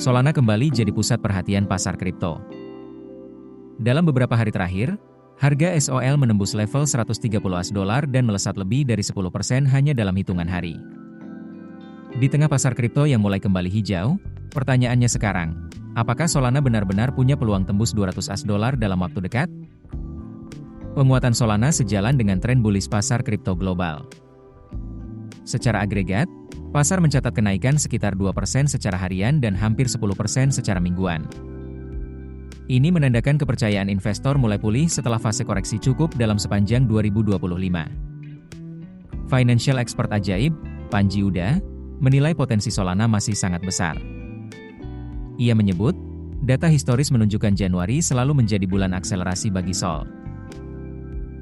Solana kembali jadi pusat perhatian pasar kripto. Dalam beberapa hari terakhir, harga SOL menembus level $130 dan melesat lebih dari 10% hanya dalam hitungan hari. Di tengah pasar kripto yang mulai kembali hijau, pertanyaannya sekarang, apakah Solana benar-benar punya peluang tembus $200 dalam waktu dekat? Penguatan Solana sejalan dengan tren bullish pasar kripto global. Secara agregat, pasar mencatat kenaikan sekitar 2% secara harian dan hampir 10% secara mingguan. Ini menandakan kepercayaan investor mulai pulih setelah fase koreksi cukup dalam sepanjang 2025. Financial expert ajaib, Panji Uda, menilai potensi Solana masih sangat besar. Ia menyebut, data historis menunjukkan Januari selalu menjadi bulan akselerasi bagi SOL.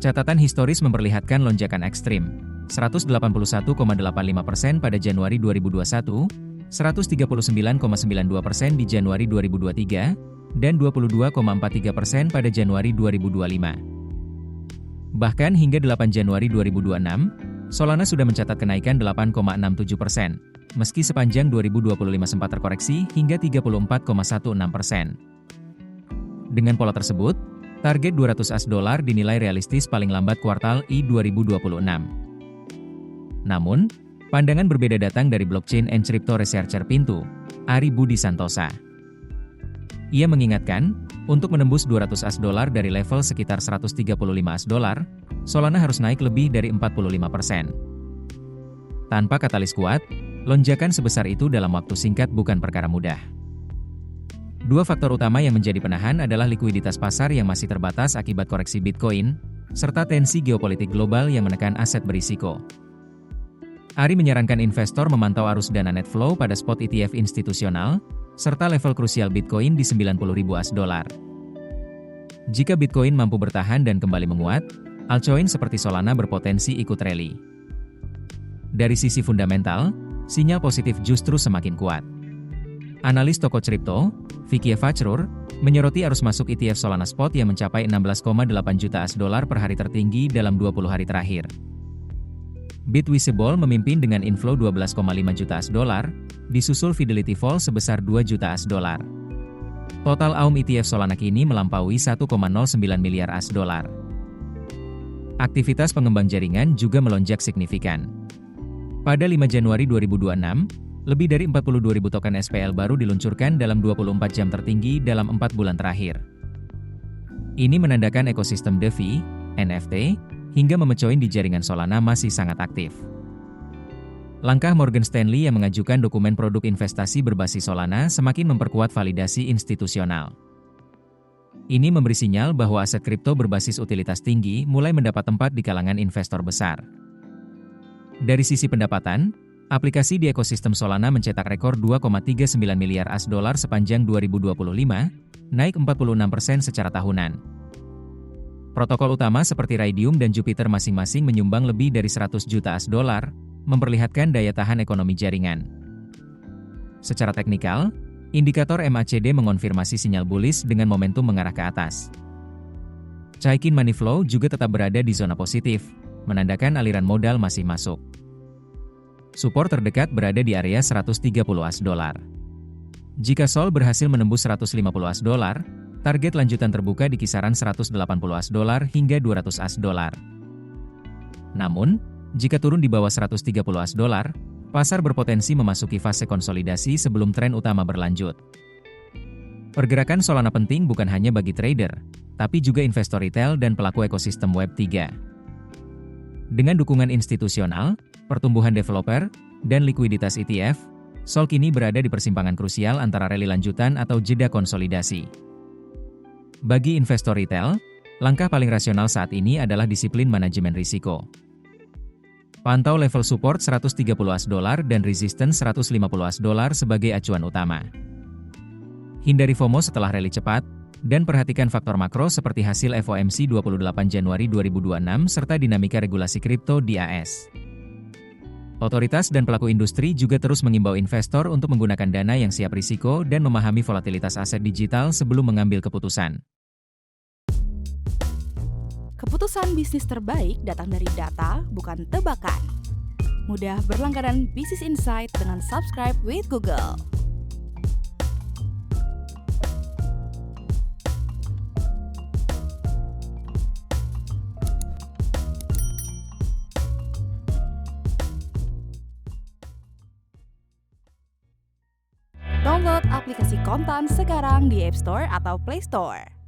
Catatan historis memperlihatkan lonjakan ekstrim, 181,85% pada Januari 2021, 139,92% di Januari 2023, dan 22,43% pada Januari 2025. Bahkan hingga 8 Januari 2026, Solana sudah mencatat kenaikan 8,67%, meski sepanjang 2025 sempat terkoreksi hingga 34,16%. Dengan pola tersebut, target $200 dinilai realistis paling lambat kuartal I 2026. Namun, pandangan berbeda datang dari blockchain and crypto researcher Pintu, Ari Budi Santosa. Ia mengingatkan, untuk menembus $200 dari level sekitar $135, Solana harus naik lebih dari 45%. Tanpa katalis kuat, lonjakan sebesar itu dalam waktu singkat bukan perkara mudah. Dua faktor utama yang menjadi penahan adalah likuiditas pasar yang masih terbatas akibat koreksi Bitcoin, serta tensi geopolitik global yang menekan aset berisiko. Ari menyarankan investor memantau arus dana net flow pada spot ETF institusional, serta level krusial Bitcoin di $90.000. Jika Bitcoin mampu bertahan dan kembali menguat, altcoin seperti Solana berpotensi ikut rally. Dari sisi fundamental, sinyal positif justru semakin kuat. Analis toko kripto, Vicky Fachur, menyoroti arus masuk ETF Solana Spot yang mencapai $16,8 juta per hari tertinggi dalam 20 hari terakhir. Bitvisible memimpin dengan inflow $12,5 juta, disusul Fidelity Fall sebesar $2 juta. Total AUM ETF Solana kini melampaui $1,09 miliar. Aktivitas pengembang jaringan juga melonjak signifikan. Pada 5 Januari 2026, lebih dari 42.000 token SPL baru diluncurkan dalam 24 jam tertinggi dalam 4 bulan terakhir. Ini menandakan ekosistem DeFi, NFT, hingga memecoin di jaringan Solana masih sangat aktif. Langkah Morgan Stanley yang mengajukan dokumen produk investasi berbasis Solana semakin memperkuat validasi institusional. Ini memberi sinyal bahwa aset kripto berbasis utilitas tinggi mulai mendapat tempat di kalangan investor besar. Dari sisi pendapatan, aplikasi di ekosistem Solana mencetak rekor $2,39 miliar sepanjang 2025, naik 46% secara tahunan. Protokol utama seperti Raydium dan Jupiter masing-masing menyumbang lebih dari $100 juta, memperlihatkan daya tahan ekonomi jaringan. Secara teknikal, indikator MACD mengonfirmasi sinyal bullish dengan momentum mengarah ke atas. Chaikin Money Flow juga tetap berada di zona positif, menandakan aliran modal masih masuk. Support terdekat berada di area $130. Jika SOL berhasil menembus $150, target lanjutan terbuka di kisaran $180 hingga $200. Namun, jika turun di bawah $130, pasar berpotensi memasuki fase konsolidasi sebelum tren utama berlanjut. Pergerakan Solana penting bukan hanya bagi trader, tapi juga investor retail dan pelaku ekosistem Web3. Dengan dukungan institusional, pertumbuhan developer, dan likuiditas ETF, SOL kini berada di persimpangan krusial antara rally lanjutan atau jeda konsolidasi. Bagi investor retail, langkah paling rasional saat ini adalah disiplin manajemen risiko. Pantau level support $130 dan resistance $150 sebagai acuan utama. Hindari FOMO setelah rally cepat, dan perhatikan faktor makro seperti hasil FOMC 28 Januari 2026 serta dinamika regulasi kripto di AS. Otoritas dan pelaku industri juga terus mengimbau investor untuk menggunakan dana yang siap risiko dan memahami volatilitas aset digital sebelum mengambil keputusan. Keputusan bisnis terbaik datang dari data, bukan tebakan. Mudah berlangganan Business Insight dengan subscribe with Google. Download aplikasi Kontan sekarang di App Store atau Play Store.